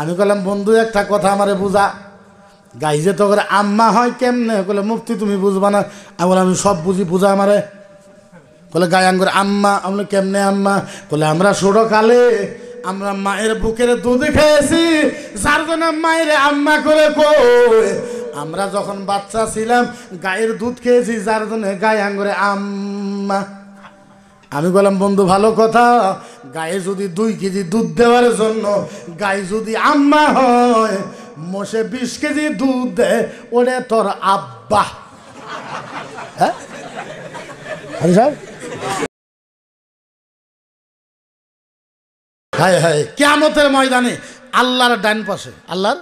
আমি বললাম বন্ধু একটা কথা আমারে বুঝা, গাই যে তো করে আম্মা হয় কেমনে? বলে মুফতি তুমি বুঝবা না। আমি বললাম আমি সব বুঝি, বুঝা আমারে। বলে গায়ে আঙ্গুর আম্মা। আমি কেমনে আম্মা? বলে আমরা ছোট কালে আমরা মায়ের বুকের দুধ খেয়েছি, যার জন্য মায়ের আম্মা করে কই। আমরা যখন বাচ্চা ছিলাম গায়ের দুধ খেয়েছি, যার জন্য গায়ে আঙ্গুরে আম্মা। আমি বললাম বন্ধু ভালো কথা, গায়ে যদি 2 কেজি দুধ দেওয়ার জন্য গায়ে যদি আম্মা হয়, মোষে 20 কেজি দুধ দেয়, ওরে তোর আব্বা। হ্যাঁ স্যার, হায় হায়, কিয়ামতের ময়দানে আল্লাহর ডান পাশে, আল্লাহর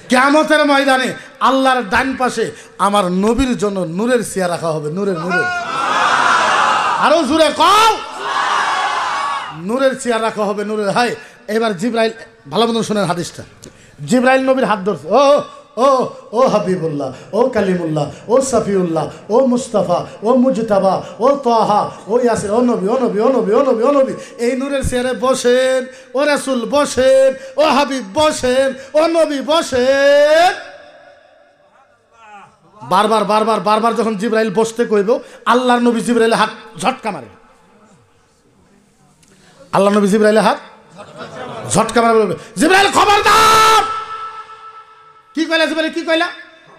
কিয়ামতের ময়দানে আল্লাহর ডান পাশে আমার নবীর জন্য নূরের চেয়ার রাখা হবে। নূরের নূরের, আরো জোরে কও, নূরের চেয়ার রাখা হবে, নূরের। হায়, এবার জিবরাইল, ভালো মতন শোনেন হাদিসটা। জিবরাইল নবীর হাত ধরছে। ও ও ও হাবিবুল্লাহ, ও কালিমুল্লাহ, ও সাফিউল্লাহ, ও মুস্তাফা, ও মুজতাবা, ও তাহা, ও ইয়াসির, ও নবী, ও নবী, ও নবী, ও নবী, ও নবী, এই নূরের চেয়ারে বসেন। ও রাসূল বসেন, ও হাবিব বসেন, ও নবী বসেন। বারবার বারবার বারবার যখন জিবরাইল বসতে কইব, আল্লাহর নবী জিবরাইলের হাত ঝটকা মারে। আল্লাহ নবী জিবরাইলের হাত ঝটকা মারে, বলবে জিবরাইল খবরদার। কি কইলা জিবরাইল, কি কইলা?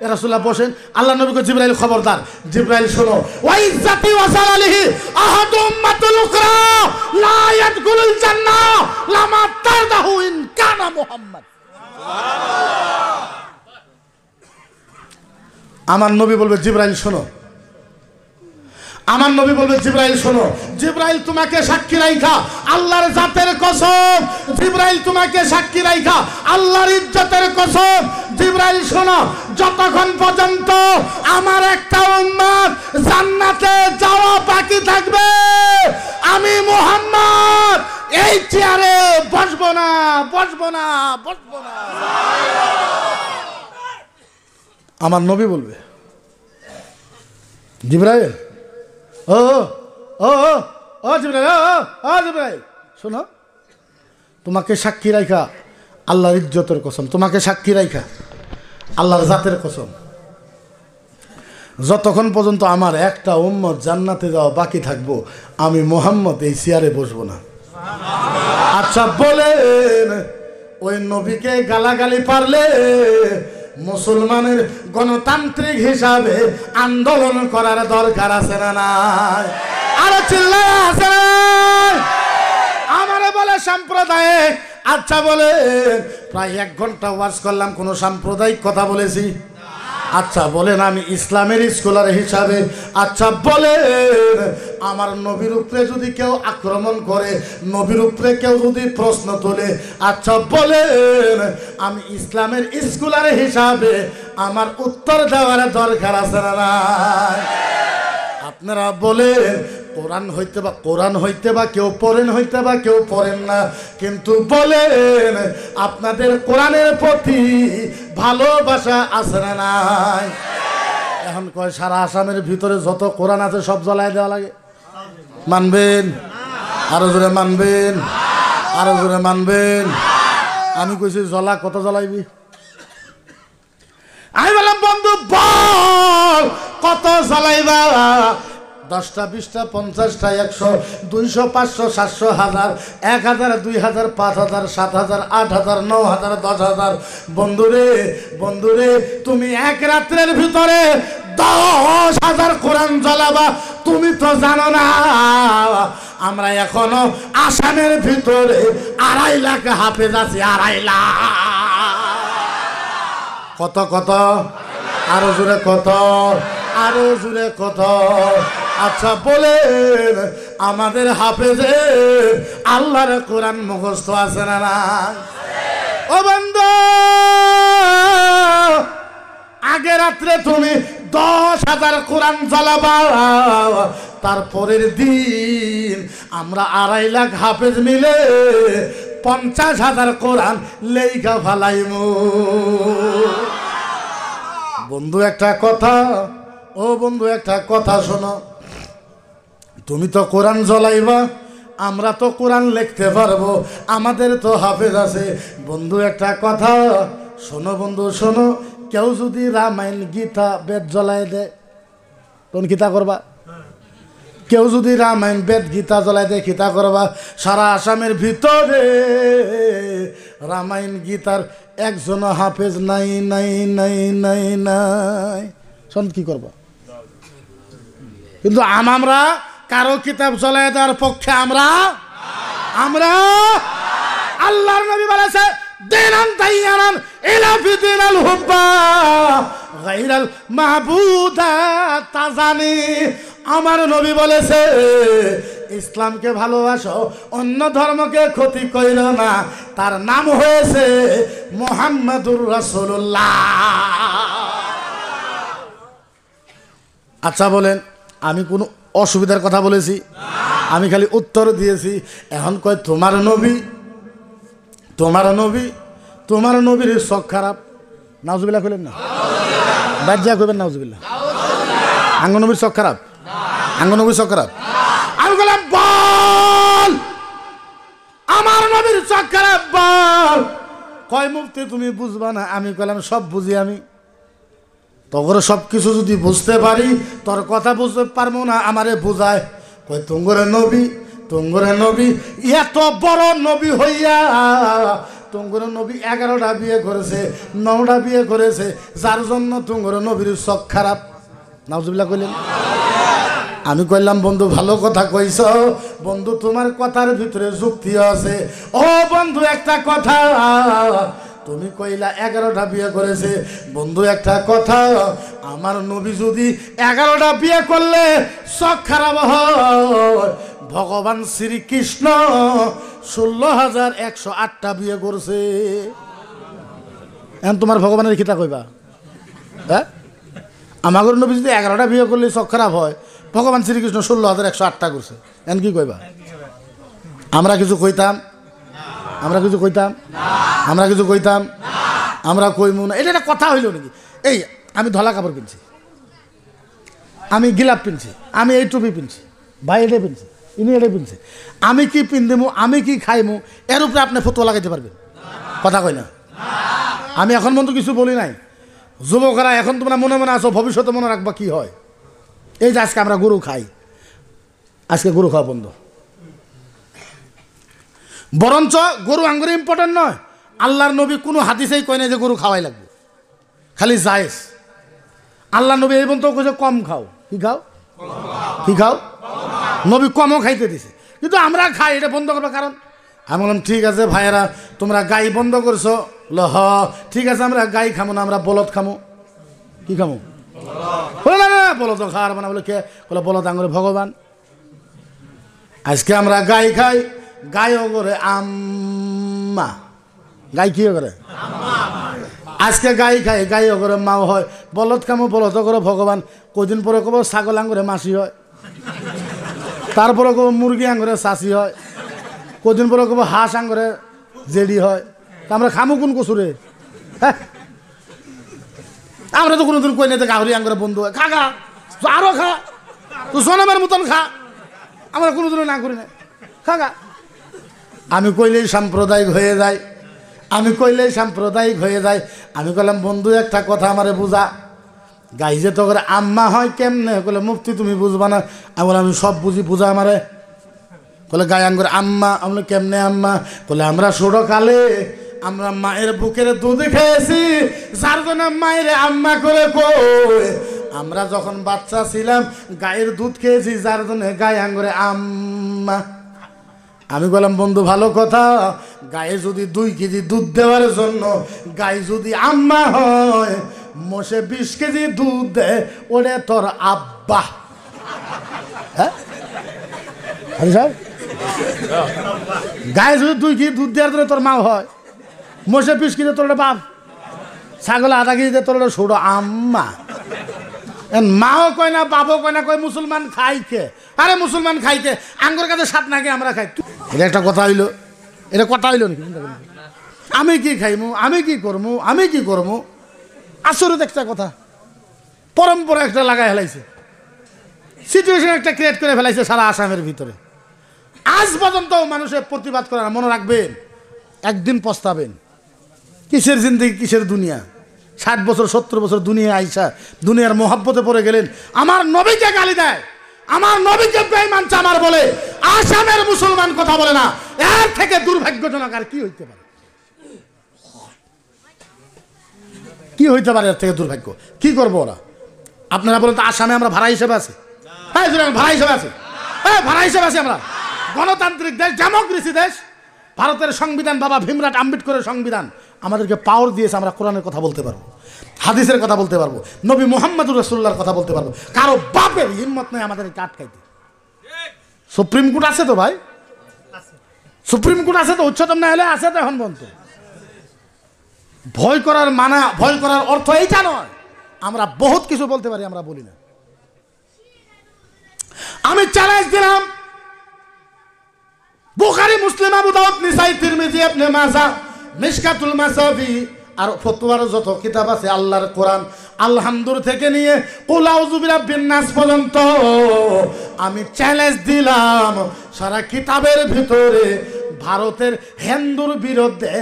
এ রাসূলুল্লাহ বসেন। আল্লাহ নবী কই জিবরাইল খবরদার। জিবরাইল শোনো, ওয়া ইজ্জাতি ওয়া জালালিহি আহাদু উম্মাতুল উখরা লা ইয়াদখুলুল জান্নাহ লামা তারদাহু ইন কানা মুহাম্মদ। আমার নবী বলবে জিবরাইল শোনো, আমার নবী বলবে জিবরাইল শোনো, জিবরাইল তোমাকে সাক্ষী রাইখা আল্লাহর জাতের কসম, জিবরাইল তোমাকে সাক্ষী রাইখা আল্লাহর ইজ্জতের কসম, জিবরাইল শোনো, যতক্ষণ পর্যন্ত আমার একটা উম্মত জান্নাতে যাওয়া বাকি থাকবে, আমি মুহাম্মদ এই চেয়ারে বসবো না, বসবো না, বসবো না। আমার নবী বলবে জিবরাইল, ও ও ও জিবরাইল, ও জিবরাইল শোনো, তোমাকে সাক্ষী রাখা আল্লাহর ইজ্জতের কসম, তোমাকে সাক্ষী রাখা আল্লাহর জাতের কসম, যতক্ষণ পর্যন্ত আমার একটা উম্মত জান্নাতে যাওয়া বাকি থাকবো, আমি মুহাম্মদ এই চেয়ারে বসবো না। আচ্ছা বলেন, ওই নবীকে গালাগালি পারলে মুসলমানের গণতান্ত্রিক হিসাবে আন্দোলন করার দরকার আছে না নাই? আরে চিল্লায় আছে না? আমারে বলে সাম্প্রদায়িক। আচ্ছা বলে, প্রায় 1 ঘন্টা ওয়াজ করলাম, কোনো সাম্প্রদায়িক কথা বলেছি? আচ্ছা বলেন, আমি ইসলামের স্কলার হিসাবে, আচ্ছা বলেন, আমার নবীর উপরে যদি কেউ আক্রমণ করে, নবীর উপরে কেউ যদি প্রশ্ন তোলে, আচ্ছা বলেন, আমি ইসলামের স্কলার হিসাবে আমার উত্তর দেওয়ার দরকার আছে না? আপনারা বলেন, কোরআন হইতে বা কেউ পড়েন, হইতে বা কেউ পড়েন না, কিন্তু বলেন আপনাদের কোরআনের প্রতি ভালোবাসা আছে না নাই? এখন কয় সারা আসামের ভিতরে যত কোরআন আছে সব জ্বলায় দেওয়া লাগে। মানবেন? আরো জোরে মানবেন, আরো জোরে মানবেন। আমি কইছি জ্বলা, কত জ্বলাইবি? আমি বললাম বন্ধু বল কত জ্বলাইবা? 10টা 20টা 50টা 100 200 500 700 1000 1000 2000 5000 7000 8000 9000 10000। বন্ধুরে বন্ধুরে, তুমি এক রাত্রের ভিতরে 10,000 কোরআন জ্বালাবা? তুমি তো জানো না আমরা এখনো আসামের ভিতরে 2.5 লাখ হাফেজ আছে। 2.5 লাখ। কত কত? আরো জোরে কত? আরো জোরে কত? আচ্ছা বলেন, আমাদের হাফেজে আল্লাহর কোরআন মুখস্থ আছে না না? ও বন্ধু, আগে রাত্রে তুমি 10,000 কোরআন জ্বালাবা, তারপরের দিন আমরা 2.5 লাখ হাফেজ মিলে 50,000 কোরআন লেখা ফালাইমু। বন্ধু একটা কথা, ও বন্ধু একটা কথা শোনো, তুমি তো কোরআন জ্বলাইবা, আমরা তো কোরআন লিখতে পারবো, আমাদের তো হাফেজ আছে। বন্ধু একটা কথা শোনো, বন্ধু শোনো, কেউ যদি রামায়ণ গীতা বেদ জ্বলায় দেয় তখন কিতা করবা? কেউ যদি রামায়ণ বেদ গীতা জ্বলায় দেয় কিতা করবা? সারা আসামের ভিতরে রামায়ণ গীতার একজন হাফেজ নাই নাই নাই নাই নাই, শোন কি করবা? কিন্তু আমরা কারো কিতাব জ্বলায় দেওয়ার পক্ষে আমরা আল্লাহর নবী বলেছে দিনান তাইয়ারান ইলা ফি দিনাল হুব্বা গায়রাল মাহবুদা তাজানি। আমার নবী বলেছে ইসলামকে ভালোবাসো, অন্য ধর্মকে ক্ষতি কইরো না, তার নাম হয়েছে মুহাম্মাদুর রাসূলুল্লাহ। আচ্ছা বলেন, আমি কোনো অসুবিধার কথা বলেছি? আমি খালি উত্তর দিয়েছি। এখন কয় তোমার নবী তোমার নবীর চোখ খারাপ। নাউজুবিল্লাহ কইলেন না? বাজ্জা কইবেন নাউজুবিল্লাহ। আঙ্গ নবীর চোখ খারাপ, আঙ্গ নবীর চোখ খারাপ। আমি বললাম বল আমার নবীর চোখ খারাপ বল। কয় মুফতি তুমি বুঝবা না? আমি কইলাম সব বুঝি আমি। তখন সব কিছু যদি বুঝতে পারি তোর কথা বুঝতে পারবো না, আমারে বুঝায়। কই তুঙ্গরে নবী এত বড় নবী হইয়া তুঙ্গরে নবী 11টা বিয়ে করেছে, 9টা বিয়ে করেছে, যার জন্য তুঙ্গরে নবীর চোখ খারাপ। নাউজুবিল্লাহ কইলেন? আমি কইলাম বন্ধু ভালো কথা কইছ বন্ধু, তোমার কথার ভিতরে যুক্তি আছে। ও বন্ধু একটা কথা, তুমি কইলা 11টা বিয়ে করেছে। বন্ধু একটা কথা, আমার নবী যদি 11টা বিয়ে করলে চোখ খারাপ হয়, ভগবান শ্রীকৃষ্ণ 16,108টা বিয়ে করছে। এখন তোমার ভগবানের কিতা কইবা? হ্যাঁ, আমার নবী যদি 11টা বিয়ে করলে চোখ খারাপ হয়, ভগবান শ্রীকৃষ্ণ 16,108টা করছে, এখন কি কইবা? আমরা কিছু কইতাম? আমরা কইমু না? এটা একটা কথা হইল নাকি? এই আমি ধলা কাপড় পিনছি, আমি গিলাপ পিনছি, আমি এই টুপি পিনছি, ভাই এটা পিনছি, ইনি এটা পিনছে, আমি কি পিনদেমু, আমি কি খাইমু, এর উপরে আপনি ফতোয়া লাগাইতে পারবেন? কথা কই না? আমি এখন পর্যন্ত কিছু বলি নাই। যুবকরা এখন তোমরা মনে মনে আছো, ভবিষ্যতে মনে রাখবা কি হয়। এই যে আজকে আমরা গরু খাই, আজকে গরু খাওয়া বন্ধ। বরঞ্চ গরু আঙ্গুরে ইম্পর্টেন্ট নয়। আল্লাহর নবী কোনো হাদিসেই কয় না যে গরু খাওয়াই লাগবে, খালি জায়েজ। আল্লাহ নবী এই পর্যন্ত কইছে কম খাও। কি খাও? নবী কমও খাইতে দিছে, কিন্তু আমরা খাই। এটা বন্ধ করবো কারণ? আমি বললাম ঠিক আছে ভাইয়েরা, তোমরা গাই বন্ধ করছো, ঠিক আছে আমরা গাই খামো না, আমরা বলদ খামো। কি খামো? বলে না বলদ খাওয়ার মানে বলে কে? বলে বলদ আঙ্গুরে ভগবান। আজকে আমরা গাই খাই, গাইও করে আম্মা। গাই কি করে? আজকে গাই খাই, গাইও করে মাও হয়। বলদ খামো, বলদ করে ভগবান। কদিন পরে কব ছাগল আঙ্গুরে মাসি হয়, তারপরে কব মুরগি আঙ্গুরে চাষি হয়, কদিন পরে কব হাঁস আঙ্গুরে জেডি হয়। তা আমরা খামো কোন কচুরে? হ্যাঁ, আমরা তো কোনোদিন কই না গাহরি আঙ্গুরে বন্ধু হয়। খা আরো খা, তো জনমের মতন খা, আমরা কোনোদিনও না করি না। খা। আমি কইলেই সাম্প্রদায়িক হয়ে যায়, আমি কইলাম বন্ধু একটা কথা আমারে বুঝা, গাই যে তো করে আম্মা হয় কেমনে? কইলে মুফতি তুমি বুঝবা না। আমি বললাম আমি সব বুঝি, বুঝা আমারে। কলে গাই আঙ্গুরে আম্মা। আমি কেমনে আম্মা? কলে আমরা ছোট কালে আমরা মায়ের বুকের দুধ খেয়েছি, যার জন্য মায়ের আম্মা করে কই। আমরা যখন বাচ্চা ছিলাম গায়ের দুধ খেয়েছি, যার জন্য গাই আঙ্গুরে আম্মা। আমি বললাম বন্ধু ভালো কথা, গায়ে যদি 2 কেজি দুধ দেওয়ার জন্য গাই যদি আম্মা হয়, মোষে 20 কেজি দুধ দেয়, ওরে তোর আব্বা। হ্যাঁ গায়ে যদি 2 কেজি দুধ দেওয়ার জন্য তোর মা হয়, মোষে 20 কেজি তোর বাপ, ছাগল 1/2 কেজি তোর ছোট আম্মা। মাও কয় না, বাবও কয় না, কয় মুসলমান খাইকে। আরে মুসলমান খাইকে, আঙ্গুর কাছে সাত নাকি আমরা খাই। এটা একটা কথা হইলো? এটা কথা হইলো নাকি? আমি কি খাইমু, আমি কি করবো? আসলে একটা কথা, পরম্পরা একটা লাগাই ফেলাইছে, সিচুয়েশন একটা ক্রিয়েট করে ফেলাইছে সারা আসামের ভিতরে। আজ পর্যন্ত মানুষের প্রতিবাদ করে না। মনে রাখবেন, একদিন পস্তাবেন। কিসের জিন্দেগি, কিসের দুনিয়া? 60 বছর 70 বছর দুনিয়া আইসা দুনিয়ার মোহাব্বতে পড়ে গেলেন, আমার নবীকে গালি দেয়, আমার নবীকে বেঈমান চামার বলে, আসামের মুসলমান কথা বলে না। এর থেকে দুর্ভাগ্যজনক আর কি হইতে পারে? কি হইতে পারে এর থেকে দুর্ভাগ্য? কি করবো ওরা? আপনারা বলেন তো, আসামে আমরা ভাড়া হিসেবে আছি? হ্যাঁ, ভাড়া হিসেবে আছি। হ্যাঁ, ভাড়া হিসেবে আছি আমরা। গণতান্ত্রিক দেশ, ডেমোক্রেসি দেশ। ভারতের সংবিধান, বাবা ভীমরাট আম্বেদকরের সংবিধান আমাদেরকে পাওয়ার দিয়েছে, আমরা কোরআনের কথা বলতে পারবো, হাদিসের কথা বলতে পারবো, নবী মুহাম্মদুর রাসূলুল্লাহর কথা বলতে পারবো। কারো বাপের হিম্মত নেই আমাদেরকে আটকাইতে। সুপ্রিম কোর্ট আছে তো ভাই, সুপ্রিম কোর্ট আছে তো, উচ্চতম ন্যায়ালয় আছে তো এখন পর্যন্ত। ভয় করার মানা, ভয় করার অর্থ এইটা নয়। আমরা বহুত কিছু বলতে পারি, আমরা বলি না। আমি চ্যালেঞ্জ দিলাম, বুখারী, মুসলিম, আবু দাউদ, নিসাই, তিরমিজি, ইবনে মাজাহ, মিশকাতুল মাসাবি আর ফতোয়ার যত কিতাব আছে, আল্লাহর কোরআন, আলহামদুর থেকে নিয়ে কুল আউযু বিরাব্বিন নাস পর্যন্ত আমি চ্যালেঞ্জ দিলাম, সারা কিতাবের ভিতরে ভারতের হিন্দুর বিরুদ্ধে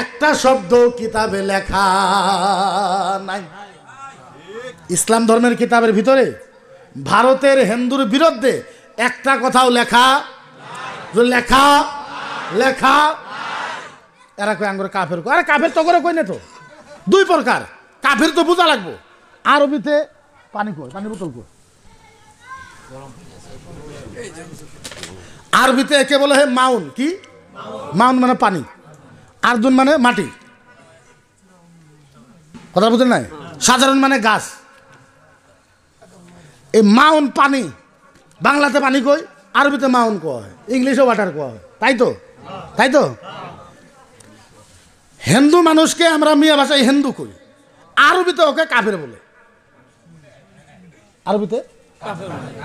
একটা শব্দ কিতাবে লেখা নাই। ইসলাম ধর্মের কিতাবের ভিতরে ভারতের হিন্দুর বিরুদ্ধে একটা কথাও লেখা লেখা লেখা এরা কই আঙ্গুর কাফের। আরে কাফের তো করে কই না তো, দুই প্রকার কাফের তো বোঝা লাগবো। আরবিতে পানি কই, পানি বোতল কই, আরবিতে একে বলে হে মাউন। কি মাউন? মানে পানি। আরদুন মানে মাটি। কথা বুঝেন নাই? সাধারণ মানে গাছ। এই মাউন পানি, বাংলাতে পানি কই, আরবিতে মাউন কোয়া হয়, ইংলিশে ওয়াটার কোয়া হয়। তাই তো? তাই তো? হিন্দু মানুষকে আমরা মিয়া ভাষায় হিন্দু কই, আরবিতে ওকে কাফের বলে, আরবিতে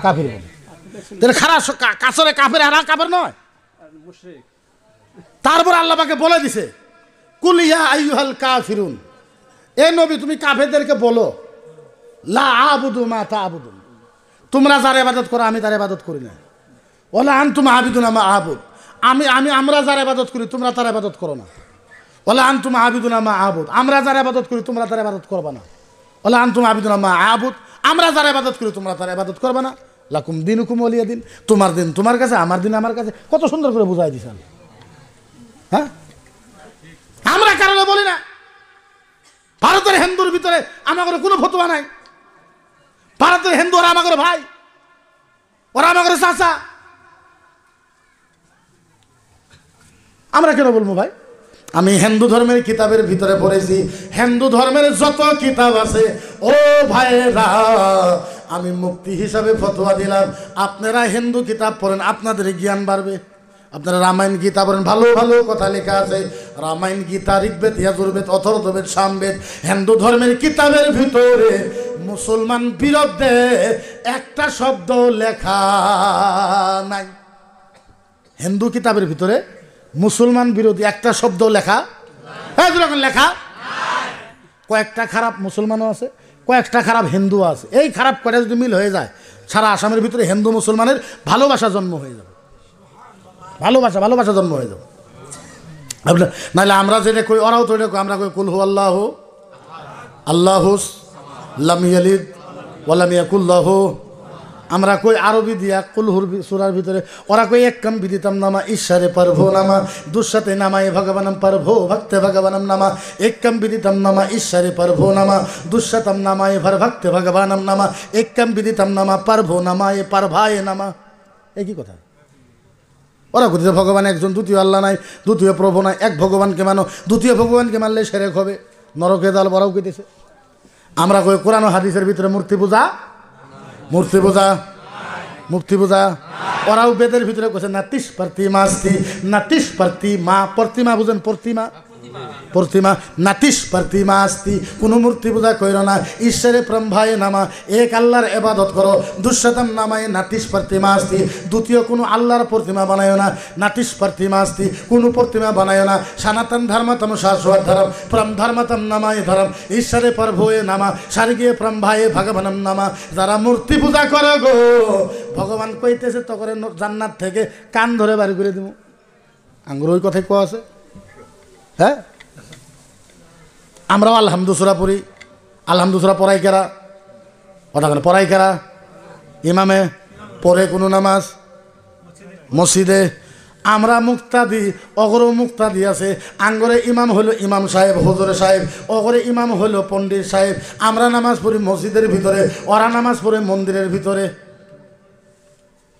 কাফের বলে। খারাপ কাছরে কাফের, আর কাফের নয়। তারপর আল্লাহ পাকে বলে দিছে, কুল ইয়া আইয়ুহাল কাফিরুন, এ নবী তুমি কাফেরদেরকে বলো, লা আবুদু মা তা'বুদুন, তোমরা যার ইবাদত করো আমি তার ইবাদত করি না। ওয়ালা আনতুম আবিদুনা মা আবুদ, আমরা যার ইবাদত করি তোমরা তার ইবাদত করো না। ওয়ালা আনতুম আবিদুনা মা আবুদ, আমরা যার ইবাদত করি তোমরা তার ইবাদত করবে না। ওয়ালা আনতুম আবিদুনা মা আবুদ, আমরা যার ইবাদত করি তোমরা তার ইবাদত করবে না। লাকুম দিনুকুম ওয়ালিয়া দিন, তোমার দিন তোমার কাছে, আমার দিন আমার কাছে। কত সুন্দর করে বুঝাই দিছেন। হ্যাঁ, আমরা কারণে বলি না। ভারতের হিন্দুর ভিতরে আমাদের কোনো ফতোয়া নাই। ভারতের হিন্দু ওরা আমাদের ভাই, ওরা আমাদের চাচা। আমরা কেন বলবো ভাই? আমি হিন্দু ধর্মের কিতাবের ভিতরে পড়েছি, হিন্দু ধর্মের যত কিতাব আছে, ও ভাইরা আমি মুক্তি হিসাবে ফতোয়া দিলাম, আপনারা হিন্দু কিতাব পড়েন, আপনাদের জ্ঞান বাড়বে। আপনারা রামায়ণ গীতা পড়েন, ভালো ভালো কথা লেখা আছে। রামায়ণ, গীতা, ঋগ্বেদ, যজুর্বেদ, অথর্ববেদ, সামবেদ, হিন্দু ধর্মের কিতাবের ভিতরে মুসলমান বিরুদ্ধে একটা শব্দ লেখা নাই। হিন্দু কিতাবের ভিতরে মুসলমান বিরোধী একটা শব্দ লেখা, লেখা। কয়েকটা খারাপ মুসলমানও আছে, কয়েকটা খারাপ হিন্দুও আছে। এই খারাপ কয়টা যদি মিল হয়ে যায়, সারা আসামের ভিতরে হিন্দু মুসলমানের ভালোবাসা জন্ম হয়ে যাবে। ভালোবাসা জন্ম হয়ে যাবে। নাহলে আমরা যেটা কই, ওরাও তো এটা কই। আমরা কই কুল হু আল্লাহু আল্লাহুস লাম ইয়ালিদ ওয়া লাম ইয়াকুল লাহু। আমরা কই আরবি দিয়া কুলহুর সূরার ভিতরে, ওরা কই একম বিদিতাম নামা ঈশ্বরে পারভো নামা, দুঃসাতে নামায় ভগবানম পারভো ভক্তে ভগবানম নামা, একম বিদিতাম নামা ঈশ্বরে পারভো নামা, দুঃসাতম নামায় ভর ভক্তে ভগবানম নামা, একম বিদিতাম নামা পারভো নামায় পারভায় নামা। একই কথা। ওরা কথিত ভগবান একজন, দ্বিতীয় আল্লাহ নাই, দ্বিতীয় প্রভু নাই, এক ভগবানকে মানো, দ্বিতীয় ভগবানকে মানলে সেরেক হবে, নরকে দাল বড়াও কেটেছে। আমরা কই কোরআন ও হাদিসের ভিতরে মূর্তি পূজা, মূর্তি পূজা, মুক্তি পূজা। ওরাও বেদের ভিতরে কইছে নাতিস প্রতিমা আস্তি, নাতিস প্রতিমা, প্রতিমা বুঝেন? প্রতিমা प्रतिमा नातिश प्रतिमा अस्ति कोनो मूर्ति पूजा करो ना ईश्वरे ब्रह्माय नामा एक अल्लाहर इबादत करो दुष्यतम नामाय नातिश प्रतिमा अस्ति द्वितीय कोनो अल्लाहर प्रतिमा बनायो ना नातिश प्रतिमा अस्ति कोनो प्रतिमा बनायो ना सनातन धर्मतम शाश्वत धर्म परम धर्मतम नामाय धर्म ईश्वरे प्रभुये नामा स्वर्गीय ब्रह्माय भगवानम नामा যারা মূর্তি পূজা করে গো ভগবান কইতেছে তো করে জান্নাত থেকে কান ধরে বাড়ি করে দিব আঙ্গুর ওই কথাই কোয়া আছে হ্যাঁ আমরাও আলহামদুলিল্লাহ পড়ি আলহামদুলিল্লাহ পড়াই কারা কথা কেন পড়াই কারা ইমামে পড়ে কোনো নামাজ মসজিদে আমরা মুক্তাদি অগর মুক্তাদি আছে আঙ্গরে ইমাম হলো ইমাম সাহেব হুজুরে সাহেব অগরে ইমাম হলো পণ্ডিত সাহেব আমরা নামাজ পড়ি মসজিদের ভিতরে ওরা নামাজ পড়ে মন্দিরের ভিতরে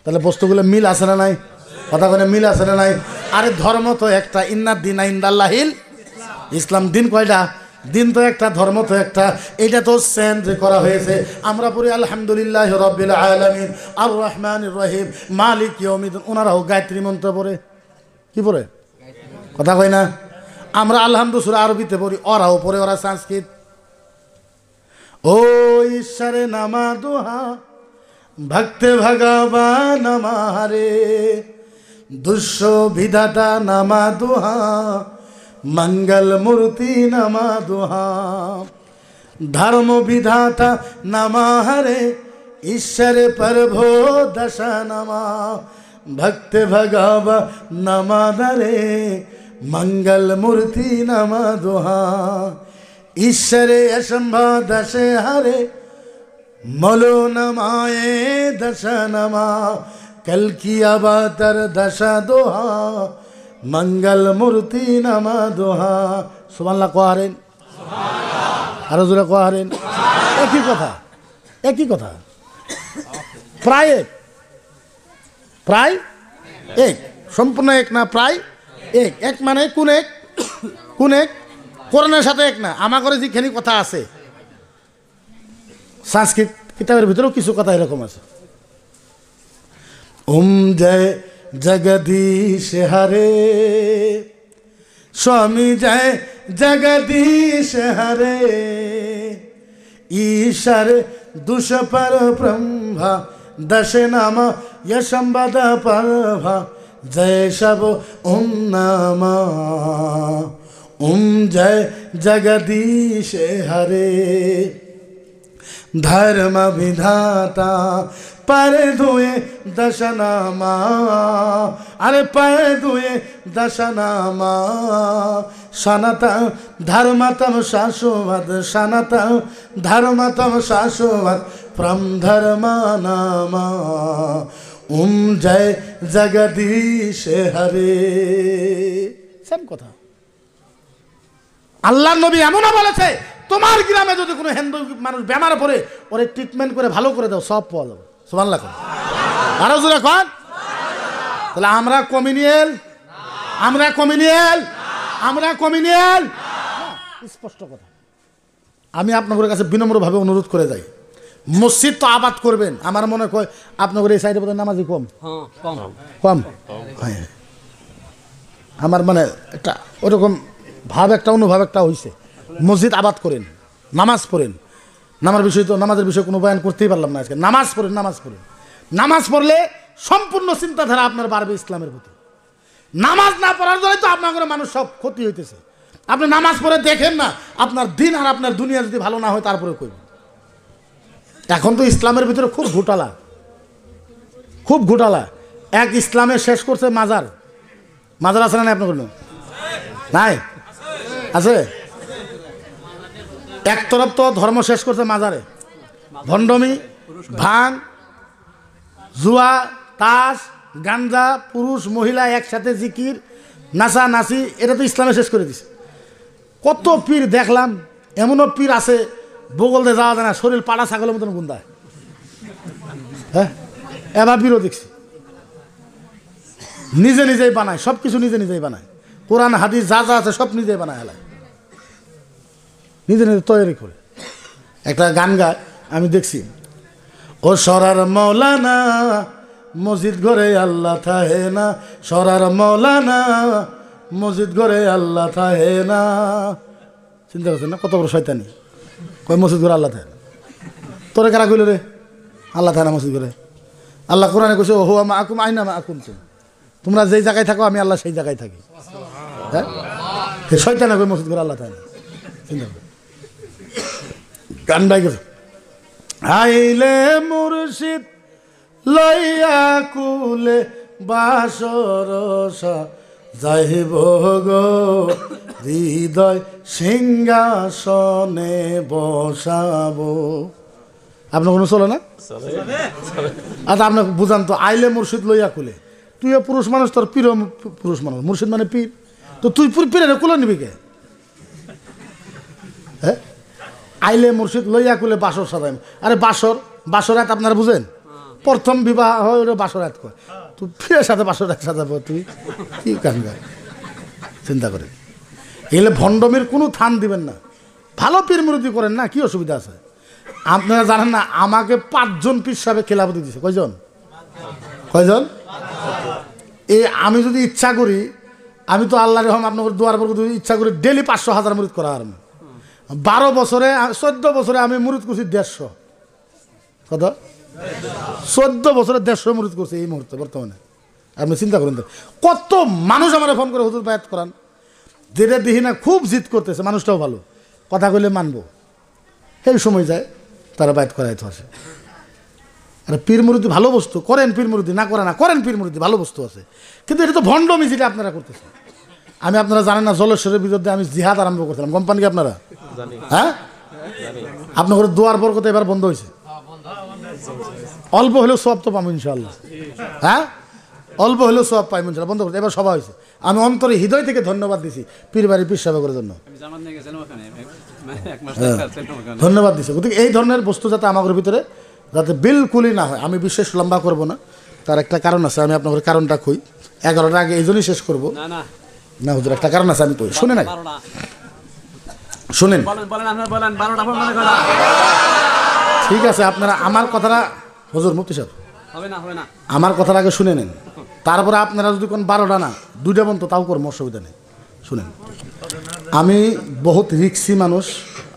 তাহলে বস্তুগুলো মিল আছে না নাই কথা কেন মিল আছে না নাই আরে ধর্ম তো একটা ইন্নাদ দিন ইনদাল্লাহিল ইসলাম দিন কয়টা দিন তো একটা ধর্ম তো একটা এটা তো চেঞ্জ করা হয়েছে আমরা পড়ি আলহামদুলিল্লাহ রাব্বিল আলামিন আর রহমানির রহিম মালিক ইয়াউমিদ্দিন ওনারাও গায়ত্রী মন্ত্র পড়ে কি পড়ে কথা কয় না আমরা আলহামদুলিল্লাহ আরবিতে পড়ি ওরাও পড়ে ওরা সংস্কৃত ও ঈশ্বরে নামা দোহা ভক্তে ভগবান আমারে দুষ্য বিধাতা নামা দোহা मंगल मूर्ति नमा दुहा धर्म विधाता नमा हरे ईश्वर प्रभो दशा नमा भक्त भगव नमा धरे मंगल मूर्ति नमा दुहा ईश्वर असंभा दशे हरे मलो नमाए दशा नमा कल की अवतर दशा दुहा मंगल मूर्ति नमा दोहा सुबहानाल्लाह कहारेन आरो जोरे कहारेन एक ही कथा प्राय एक सम्पूर्ण एक ना प्राय एक माने कोन एक कोरआनेर साथे एक ना आमागरे जेखाने कथा आछे संस्कृत किताबेर भितरेও किछु कथा एरकम आछे ओम जय जगदीश हरे स्वामी जय जगदीश हरे ईश्वर दुष पर ब्रह्मा दश नाम यशंबद परभा जय सब ओम नामा ओम जय जगदीश हरे धर्म विधाता पर दुए दशनामा अरे पर दुए दशनामा सनातन धर्मतम शाश्वत सनातन धर्मतम शाश्वत परम धर्म नामा ओम जय जगदीश हरे सेम कथा আল্লাহর নবী এমনও বলেছে তোমার গ্রামে যদি কোনো হিন্দু মানুষ বেমার পড়ে ওরে ট্রিটমেন্ট করে ভালো করে দাও সব পাওয়া যাবে সুবহানাল্লাহ আরো জোরে কোন তাহলে আমরা কমিউনিয়াল স্পষ্ট কথা আমি আপনাদের কাছে বিনম্রভাবে অনুরোধ করে যাই মসজিদ তো আবাদ করবেন আমার মনে হয় আপনাদের এই সাইডে বোধহয় নামাজি কম হ্যাঁ আমার মানে একটা ওরকম ভাব একটা অনুভব একটা হইছে মসজিদ আবাদ করেন নামাজ পড়েন নামাজের বিষয়ে কোনো বয়ান করতেই পারলাম না আজকে নামাজ পড়লে সম্পূর্ণ চিন্তাধারা আপনার বাড়বে ইসলামের প্রতি নামাজ না পড়ার জন্য তো আপনার মানুষ সব ক্ষতি হইতেছে আপনি নামাজ পড়ে দেখেন না আপনার দিন আর আপনার দুনিয়া যদি ভালো না হয় তারপরে কইবেন এখন তো ইসলামের ভিতরে খুব ঘোটালা এক ইসলামে শেষ করছে মাজার আছে না আপনার কোনো নাই আছে এক তরফ তো ধর্ম শেষ করছে মাজারে ভণ্ডমি ভাং জুয়া তাস গাঞ্জা পুরুষ মহিলা একসাথে জিকির নাচা নাচি এটা তো ইসলামে শেষ করে দিছে কত পীর দেখলাম এমনও পীর আছে বগল দিয়ে যাওয়া যায় না শরীর পাড়া ছাগলের মতন গুন্দায় হ্যাঁ এবার পীরও দেখছি নিজেই বানায় সব কিছু নিজেই বানায় কোরআন হাদিস যা আছে সব নিজেই বানায় হেলায় নিজে তৈরি করে একটা গান গায় আমি দেখছি ও সরার মৌলানা মসজিদ ঘরে আল্লাহ থাহে না সরার মৌলানা মসজিদ ঘরে আল্লাহ থাকে না। চিন্তা করছেন না কত বড় শয়তানি, কয় মসজিদ ঘরে আল্লাহ থাকে না। তোরে কারা কইল রে আল্লাহ থাকে না মসজিদ ঘরে? আল্লাহ কোরআনে কইছে ও হুয়া মাআকুম আইনা মাআকুম, তোমরা যেই জায়গায় থাকো আমি আল্লাহ সেই জায়গায় থাকি। হ্যাঁ, শয়তানে কই মসজিদ ঘরে আল্লাহ থাকে না। চিন্তা করে গান বাই গেছে। আইলে মুর্শিদ লইয়া কুলে বাসরসা যাইব গো হৃদয় সিংহাসনে বসাবো। আপনার কোনো চলে না? আচ্ছা আপনাকে বুঝান তো, আইলে মুর্শিদ লইয়া কুলে, তুই পুরুষ মানুষ, তোর পীর পুরুষ মানুষ, মুর্শিদ মানে পীর, তো তুই পীরের কুলে নিবি কে? হ্যাঁ, আইলে মুর্শিদ লইয়া কুলে বাসর সাজাই। আরে বাসর রাত আপনারা বুঝেন? প্রথম বিবাহ হয় বাসর রাত কয়, তুই ফিরের সাথে বাসর রাত সাজাবো? তুই কি কান গায়? চিন্তা করে এগুলো ভণ্ডমির কোনো থান দিবেন না। ভালো পীর মুরিদি করেন না, কি অসুবিধা আছে? আপনারা জানেন না আমাকে 5 জন পীর সাহেব খেলাফতি দিছে। কয়জন? আমি যদি ইচ্ছা করি, আমি তো আল্লাহর রহম আপনার দোয়ার পর ইচ্ছা করি ডেলি 500,000 মুরিদ করা। আর 12 বছরে 14 বছরে আমি মুরিদ করছি 150। কত? 14 বছরে 150 মুরিদ করছি এই মুহূর্তে বর্তমানে। আপনি চিন্তা করেন তো কত মানুষ আমার ফোন করে হুজুর বায়াত করান, যেটা দেখি না খুব জিদ করতেছে, মানুষটাও ভালো, কথা কইলে মানবো, এই সময় যায় তারা বায়াত করাইতে আসে। আর পীর মুরিদি ভালো বস্তু, করেন পীর মুরিদি, না করে না করেন পীর মুরিদি, ভালো বস্তু আছে, কিন্তু এটা তো ভণ্ডমি যেটা আপনারা করতেছেন। আমি আপনারা জানেন না জলেশ্বরের বিরুদ্ধে আমি জিহাদ আরম্ভ করছিলাম, কোম্পানি কি আপনারা? হ্যাঁ, আপনার দোয়ার বরকত এবার বন্ধ হয়েছে। অল্প হলেও সব তো পাবো ইনশাল্লাহ। হ্যাঁ, অল্প হলেও সব পাই ইনশাল্লাহ, বন্ধ করতে এবার সভা হয়েছে। আমি অন্তরে হৃদয় থেকে ধন্যবাদ দিছি পীর বাড়ি পীর সাহেব করার জন্য, ধন্যবাদ দিছি। গতিকে এই ধরনের বস্তু যাতে আমাদের ভিতরে যাতে বিলকুলই না হয়, আমি বিশেষ লম্বা করব না, তার একটা কারণ আছে, আমি আপনাদের কারণটা কই। 11টার আগে এই জন্যই শেষ করবো না হুজুর, একটা কারণ আছে আমি কই, শুনে নাই, শুনেন। ঠিক আছে, আপনারা আমার কথাটা হুজুর মুফতি সাহেব আমার কথার আগে শুনে নেন, তারপরে আপনারা যদি কোন 12টা না 2টা বন্ধ তাও করবো, অসুবিধা নেই। শুনেন, আমি বহুত রিক্সি মানুষ,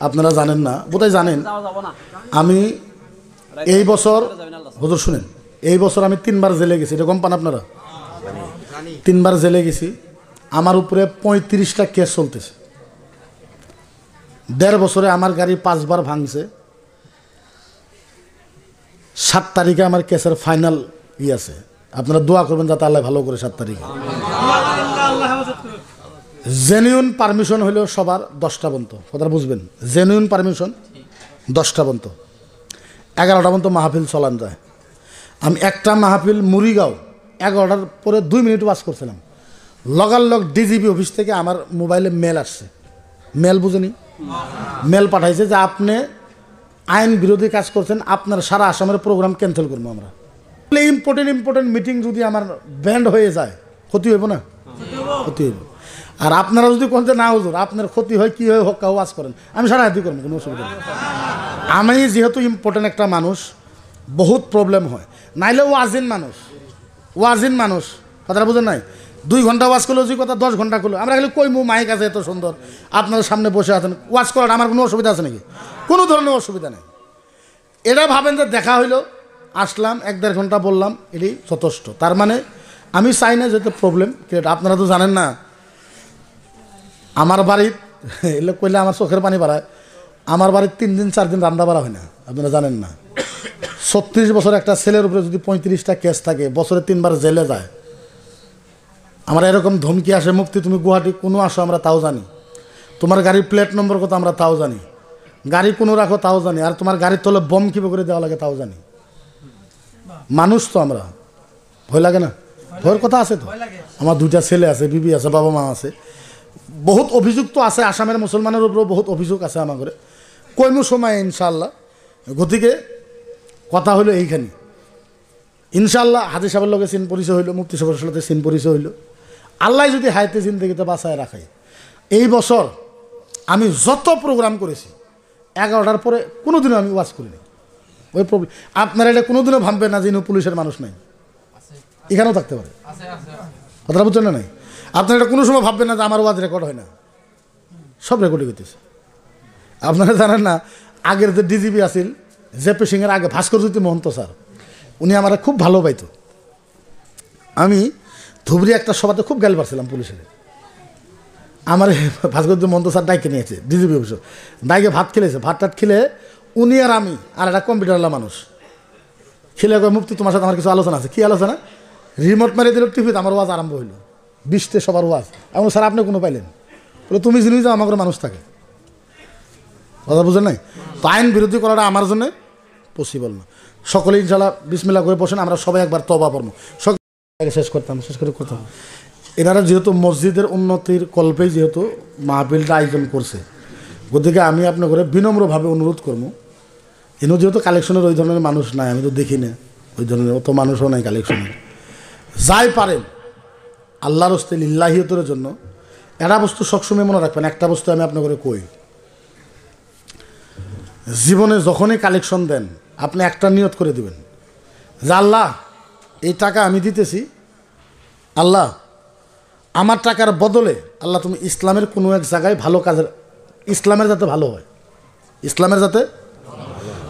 আপনারা জানেন না, বোধহয় জানেন। আমি এই বছর হুজুর শুনেন, এই বছর আমি 3বার জেলে গেছি, এটা গম পান আপনারা? 3বার জেলে গেছি। আমার উপরে 35টা কেস চলতেছে। 1.5 বছরে আমার গাড়ি 5বার ভাঙছে। 7 তারিখে আমার কেসের ফাইনাল আছে, আপনারা দোয়া করবেন যাতে আল্লাহ ভালো করে 7 তারিখে। জেনুইন পারমিশন হইল সবার 10টা পর্যন্ত, কথা বুঝবেন, জেনুইন পারমিশন 10টা পর্যন্ত, 11টা পর্যন্ত মাহফিল চলান যায়। আমি একটা মাহফিল মুড়িগাঁও 11টার পরে 2 মিনিট ওয়াজ করছিলাম, লগালগ ডিজিপি অফিস থেকে আমার মোবাইলে মেল আসছে। মেল বুঝেনি? মেল পাঠাইছে যে আপনি আইন বিরোধী কাজ করছেন, আপনার সারা আসামের প্রোগ্রাম ক্যান্সেল করবো আমরা। ইম্পর্টেন্ট মিটিং যদি আমার ব্যান্ড হয়ে যায় ক্ষতি হইব না? ক্ষতি হইব। আর আপনারা যদি কোন না হুজুর আপনার ক্ষতি হয় কি হয় হোক, কাউ ওয়াজ করেন, আমি সারা হাতি করবো, কোনো অসুবিধা নেই। আমি যেহেতু ইম্পর্টেন্ট একটা মানুষ, বহুত প্রবলেম হয়, নাইলে ওয়াজিন মানুষ কথাটা বুঝেন নাই? 2 ঘন্টা ওয়াজ করলো যে কথা 10 ঘন্টা করলো, আমরা খালি কইমু মাইক আছে এত সুন্দর, আপনার সামনে বসে আছেন, ওয়াজ করার আমার কোনো অসুবিধা আছে নাকি? কোনো ধরনের অসুবিধা নেই। এটা ভাবেন যে দেখা হইলো, আসলাম 1-1.5 ঘন্টা বললাম, এটি যথেষ্ট। তার মানে আমি চাই না যেহেতু প্রবলেম ক্রিয়েট। আপনারা তো জানেন না আমার বাড়ির এগুলো কইলে আমার চোখের পানি বাড়ায়, আমার বাড়ির 3 দিন 4 দিন রান্না বাড়া হয় না, আপনারা জানেন না। 36 বছর একটা ছেলের উপরে যদি 35টা কেস থাকে, বছরে 3বার জেলে যায়, আমার এরকম ধমকি আসে, মুফতি তুমি গুয়াহাটি কোনো আসো আমরা তাও জানি, তোমার গাড়ির প্লেট নম্বর কত আমরা তাও জানি, গাড়ি কোনো রাখো তাও জানি, আর তোমার গাড়ির তলে বম কীভাবে করে দেওয়া লাগে তাও জানি। মানুষ তো আমরা, ভয় লাগে না? ভয়ের কথা আছে তো। আমার 2টা ছেলে আছে, বিবি আছে, বাবা মা আছে, বহুত অভিযোগ তো আছে, আসামের মুসলমানের উপরেও বহুত অভিযোগ আছে আমার ঘরে, কইমু সময় ইনশাল্লাহ। গতিকে কথা হইলো এইখানে, ইনশাল্লাহ হাজি সাহেবের লগে চিন পরিচয় হইলো, মুফতি সাহেবের সাথে চিন পরিচয় হইলো, আল্লাহ যদি হাইতে জিন্দেগিতে বাঁচায় রাখায়। এই বছর আমি যত প্রোগ্রাম করেছি 11টার পরে কোনোদিনও আমি ওয়াজ করিনি। ওই প্রবলেম আপনারা এটা কোনোদিনও ভাববেন না যে পুলিশের মানুষ নাই, এখানেও থাকতে পারে, কথাটা বুঝছেন না? নাই, আপনারা এটা কোনো সময় ভাববেন না যে আমার ওয়াজ রেকর্ড হয় না, সব রেকর্ডিং হইতেছে। আপনারা জানেন না, আগের যে ডিজিপি আছিল জেপি সিংয়ের আগে ভাস্করজ্যোতি মহন্ত স্যার, উনি আমার খুব ভালো পাইতো। আমি ধুবড়ি একটা সভাতে খুব গাল পারছিলাম পুলিশের। আমার ভাস্করজ্যোতি মহন্ত স্যার ডাইকে নিয়েছে ডিজিপি অফিস, ডাইকে ভাত খেলেছে। ভাত টাত খেলে উনি আর আমি আর একটা কম্পিউটারওয়ালা মানুষ খেলে কয়, মুফতি তোমার সাথে আমার কিছু আলোচনা আছে। কী আলোচনা? রিমোট মারি দিল টিভিতে, আমার ওয়াজ আরম্ভ হইল, 20তে সবার ওয়াজ। এমন স্যার আপনি কোনো পাইলেন? বলে তুমি জিনিস যাও, আমার মানুষ থাকে। কথা বুঝেন নাই? তো আইন বিরোধী করাটা আমার জন্য পসিবল না। সকলে ইনশাল্লাহ বিসমিল্লাহ করে বসেন, আমরা সবাই একবার তওবা করবো। শেষ করতাম। এনারা যেহেতু মসজিদের উন্নতির কল্পেই যেহেতু মাহফিলটা আয়োজন করছে, গতিকে আমি আপনার করে বিনম্রভাবে অনুরোধ করবো, এনে যেহেতু কালেকশনের ওই ধরনের মানুষ নাই, আমি তো দেখি না ওই ধরনের অত মানুষও নাই কালেকশনের, যাই পারেন আল্লাহর হস্তে লিল্লাহিয়তের জন্য একটা বস্তু সবসময় মনে রাখবেন। একটা বস্তু আমি আপনার করে কই, জীবনে যখনই কালেকশন দেন আপনি একটা নিয়ত করে দিবেন যে আল্লাহ এই টাকা আমি দিতেছি, আল্লাহ আমার টাকার বদলে আল্লাহ তুমি ইসলামের কোনো এক জায়গায় ভালো কাজের, ইসলামের যাতে ভালো হয়, ইসলামের যাতে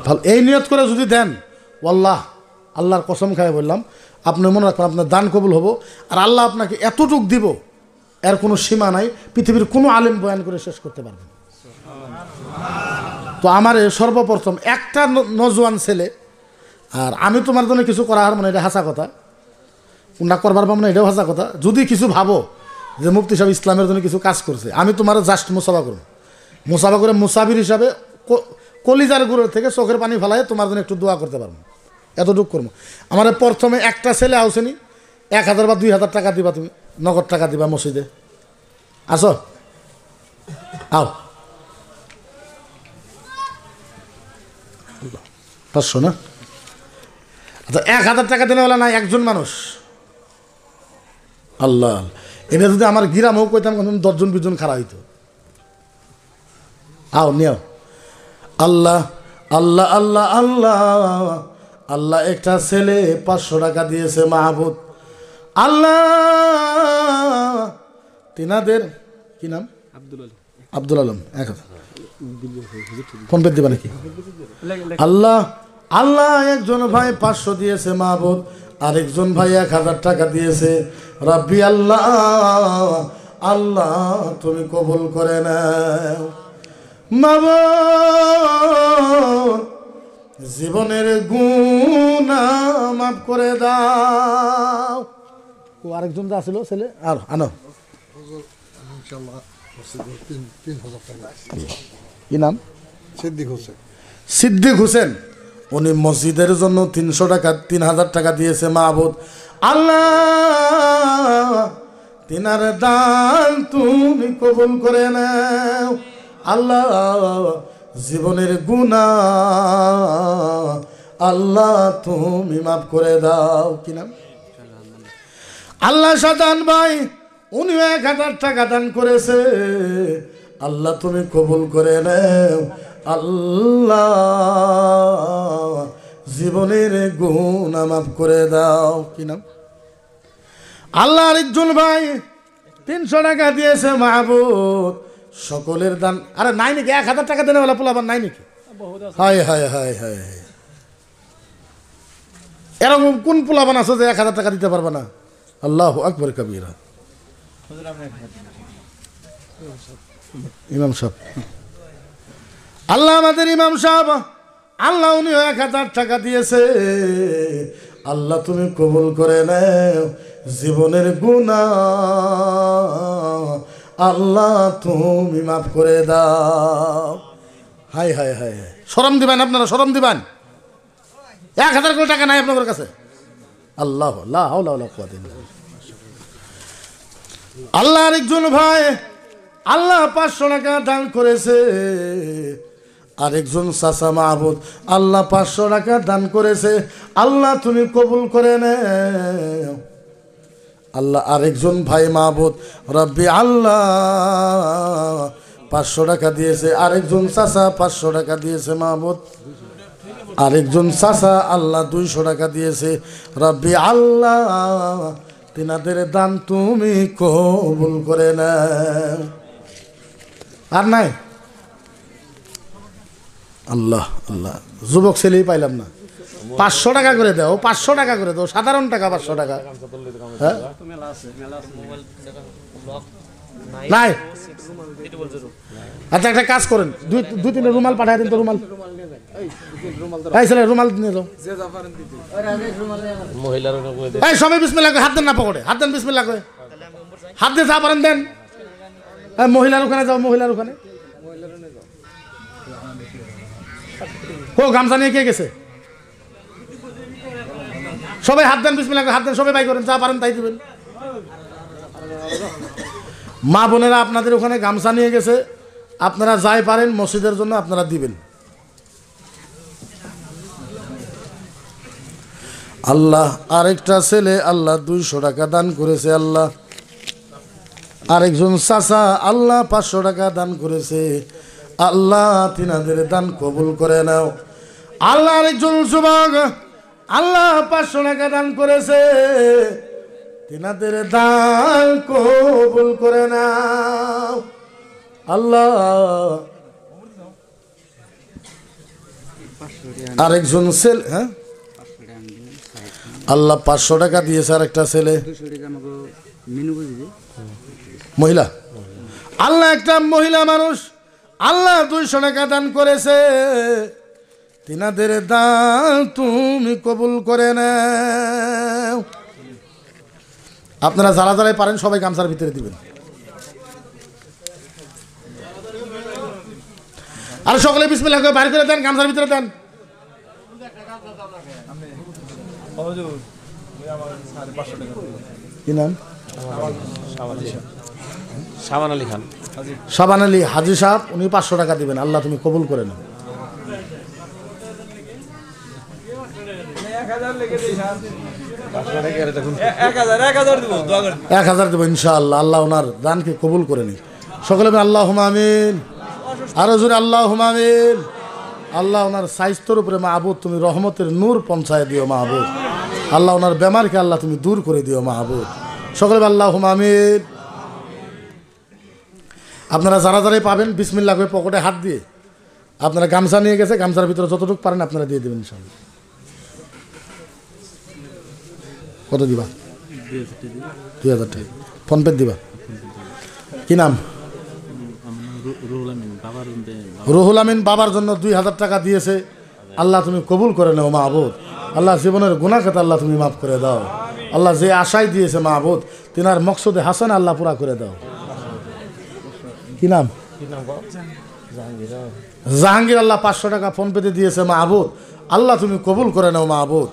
ভালো, এই নিয়ত করে যদি দেন, আল্লাহ আল্লাহর কসম খায় বললাম, আপনি মনে রাখবেন আপনার দান কবুল হবো। আর আল্লাহ আপনাকে এতটুক দিব এর কোনো সীমা নাই, পৃথিবীর কোনো আলেম বয়ান করে শেষ করতে পারবেন। তো আমার সর্বপ্রথম একটা নজওয়ান ছেলে, আর আমি তোমার জন্য কিছু করার মানে এটা হাসা কথা, না করবার মানে এটাও হাসা কথা। যদি কিছু ভাবো যে মুফতি সাহেব ইসলামের জন্য কিছু কাজ করছে, আমি তোমার জাস্ট মুসাফা করব, মুসাফা করে মুসাফির হিসাবে কলিজার গুঁড়োর থেকে চোখের পানি ফেলায় তোমার জন্য একটু দোয়া করতে পারবো, এতটুকু করবো। আমার প্রথমে একটা ছেলে আসেনি, 1000 বা 2000 টাকা দিবা, তুমি নগদ টাকা দিবা মসজিদে, আসো আও 500 না, আচ্ছা 1000 টাকা দিলে বলে না, একজন মানুষ। আল্লাহ, এটা যদি আমার গিরামও কইতাম 10 জন 20 জন খারাপ হইতো। আও নিও। আল্লাহ আল্লাহ আল্লাহ আল্লাহ আল্লাহ, একটা ছেলে 500 টাকা দিয়েছে মাহবুব আল্লাহ। তিনাদের কি নাম? আব্দুল আলম। 1000 ফোন পে দিবা নাকি? আল্লাহ আল্লাহ, একজন ভাই 500 দিয়েছে মাহবুব, আরেকজন ভাই 1000 টাকা দিয়েছে। রাব্বি আল্লাহ আল্লাহ, তুমি কবুল করে নাও মাবুদ, জীবনের গুনাহ মাফ করে দাও। ও আরেকজন যা ছিল ছেলে, আর আনো কি নাম? সিদ্দিক হোসেন। উনি মসজিদের জন্য 300 টাকা 3000 টাকা দিয়েছে মাহবুব আল্লাহ, তিনার দান তুমি কবুল করে নাও আল্লাহ, জীবনের গুনাহ আল্লাহ তুমি মাফ করে দাও। কি নাম? আল্লাহ শাহজাহান ভাই, উনি 1000 টাকা দান করেছে, আল্লাহ তুমি কবুল করে নাও আল্লাহ, জীবনের গুনাহ মাফ করে দাও। কি নাম? আল্লাহ আরেকজন ভাই 300 টাকা দিয়েছে মাহবুব, সকলের দান। আরে নাই নাকি 1000 টাকা দেনে বলা পোলাবার নাই নাকি? হায় হায় হায় হায়, এরকম কোন পোলাবান আছে যে 1000 টাকা দিতে পারবে না? আল্লাহু আকবার কবীরা। ইমাম সাহেব, আল্লাহ আমাদের ইমাম সাহেব, আল্লাহ উনি 1000 টাকা দিয়েছে, আল্লাহ তুমি কবুল করে নাও, জীবনের গুনাহ আল্লাহ তুমি মাফ করে দাও। হাই হাই হাই, শরম দিবেন আপনারা, শরম দিবেন। 1000 কোটি টাকা নাই আপনাদের কাছে। আল্লাহ লা হাওলা ওয়ালা কুওয়াতা ইল্লা বিল্লাহ। আল্লাহ আরেকজন ভাই, আল্লাহ 500 টাকা দান করেছে, আরেকজন চাচা মাহবুব, আল্লাহ 500 টাকা দান করেছে, আল্লাহ তুমি কবুল করে নাও আল্লাহ। আরেকজন ভাই মাহবুব, রব্বি আল্লাহ 500 টাকা দিয়েছে, আরেকজন চাচা 500 টাকা দিয়েছে মাহবুব, আরেকজন চাচা আল্লাহ 200 টাকা দিয়েছে, রব্বি আল্লাহ তিনাদের দান তুমি কবুল করে না। আর নাই আল্লাহ আল্লাহ, যুবক ছেলেই পাইলাম না। 500 টাকা করে দাও, 500 টাকা করে দাও, সাধারণ টাকা 500 টাকা। হ্যাঁ নাই, আচ্ছা একটা কাজ করেন, দুই তিনটা রুমাল পাঠায় দিন তো। রুমাল এই ছেলে রুমাল নিয়ে যাও। এই সবাই বিসমিল্লাহ করে হাত দেন না পকেটে, হাত দেন বিসমিল্লাহ করে, হাত দিয়ে যা পারেন দেন। মহিলার ওখানে যাও, মহিলার ওখানে। ও গামছা নিয়ে কে গেছে? সবাই হাত দেন বিসমিল্লাহ করে, হাত দেন, সবাই বাই করেন, যা পারেন তাই দিবেন। মা বোনেরা আপনাদের ওখানে গামছা নিয়ে গেছে, আপনারা যাই পারেন মসজিদের জন্য আপনারা দিবেন। আল্লাহ আরেকটা ছেলে আল্লাহ 200 টাকা দান করেছে। আল্লাহ আরেকজন চাচা আল্লাহ 500 টাকা দান করেছে। আল্লাহ তিনাদের দান কবুল করে নাও। আল্লাহ আরেকজন যুবক আল্লাহ 500 টাকা দান করেছে, তিনাদের দান কবুল করে নাও। আল্লাহ আরেকজন ছেলে, হ্যাঁ আল্লাহ 500 টাকা দিয়েছে আরেকটা ছেলে, মহিলা। আল্লাহ একটা মহিলা মানুষ আল্লাহ 200 টাকা দান করেছে, তিনাদের দান তুমি কবুল করে নাও। আপনারা যারা যারাই পারেন সবাই গামছার ভিতরে দিবেন। আর সকলে বিসমিল্লাহ করে বাইরে করে দেন, গামছার ভিতরে দেন। কি নাম? শাবান আলী খান, শাবান আলী হাজি সাহেব, উনি 500 টাকা দিবেন। আল্লাহ তুমি কবুল করে নাও। 1000 দেবো ইনশাআল্লাহ। আল্লাহ ওনার দানকে কবুল করে নি। সকলে আল্লাহুম্মা আমিন, আরো জোরে আল্লাহুম্মা আমিন। আল্লাহ ওনার স্বাস্থ্যের উপরে মাহবুব তুমি রহমতের নূর পৌঁছায় দিও মাহবুব। আল্লাহ ওনার বেমারকে আল্লাহ তুমি দূর করে দিও মাহবুব। সকলে আল্লাহুম্মা আমিন। আপনারা যারা যারাই পাবেন বিসমিল্লাহ করে পকেটে হাত দিয়ে, আপনারা গামছা নিয়ে গেছে, গামছার ভিতরে যতটুকু পারেন আপনারা দিয়ে দেবেন ইনশাআল্লাহ। কত দিবা? 2000 টাকা ফোনপে দিবা। কি নাম? রুহুল আমিন বাবার জন্য 2000 টাকা দিয়েছে। আল্লাহ তুমি কবুল করে নাও মাহবুব। আল্লাহ জীবনের গুনাহ খাতা আল্লাহ তুমি মাফ করে দাও। আল্লাহ যে আশায় দিয়েছে মাহবুব, তিনার মকসদে হাসান আল্লাহ পুরা করে দাও। কি নাম? জাহাঙ্গীর আল্লাহ 500 টাকা ফোনপেতে দিয়েছে মাহবুব। আল্লাহ তুমি কবুল করে নাও মাহবুব।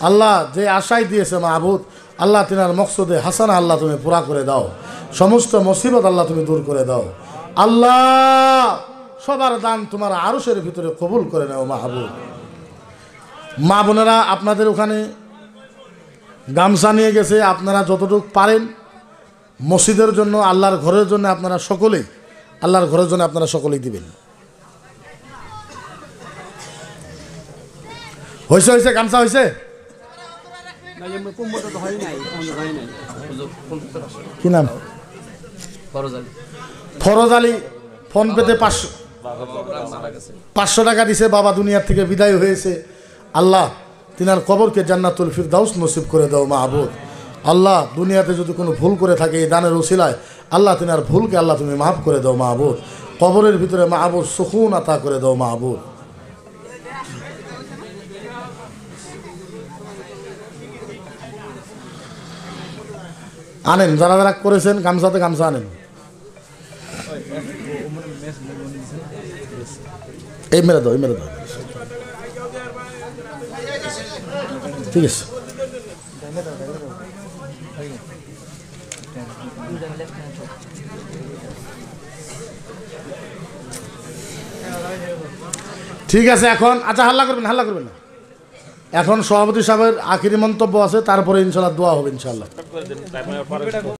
আল্লাহ যে আশায় দিয়েছে মাহবুব, আল্লাহ তিনার মকসদে হাসান আল্লাহ তুমি পুরা করে দাও। সমস্ত মুসিবত আল্লাহ তুমি দূর করে দাও। আল্লাহ সবার দান তোমার আরশের ভিতরে কবুল করে নাও মাহবুব। মা বোনেরা আপনাদের ওখানে গামছা নিয়ে গেছে, আপনারা যতটুকু পারেন মসজিদের জন্য, আল্লাহর ঘরের জন্য আপনারা সকলেই, আল্লাহর ঘরের জন্য আপনারা সকলেই দিবেন। হয়েছে হয়েছে গামছা হয়েছে। কি নাম? ফরজ আলী ফোনপেতে 500 টাকা দিছে। বাবা দুনিয়ার থেকে বিদায় হয়েছে। আল্লাহ তিনার কবরকে জান্নাতুল ফিরদাউস নসিব করে দাও মাহবুব। আল্লাহ দুনিয়াতে যদি কোনো ভুল করে থাকে এই দানের ওসিলায় আল্লাহ তিনার ভুলকে আল্লাহ তুমি মাফ করে দাও মাহবুব। কবরের ভিতরে মাহবুব সুকুন আতা করে দাও মাহবুব। আনেন যারা যারা করেছেন গামছাতে গামছা আনেন। এই মেরে দাও, এই মেরে দাও। ঠিক আছে। ঠিক আছে এখন আচ্ছা হাল্লা করবেন, হাল্লা করবেন না। এখন সভাপতি সাহেবের আখিরি মন্তব্য আছে, তারপরে ইনশাআল্লাহ দোয়া হবে ইনশাআল্লাহ।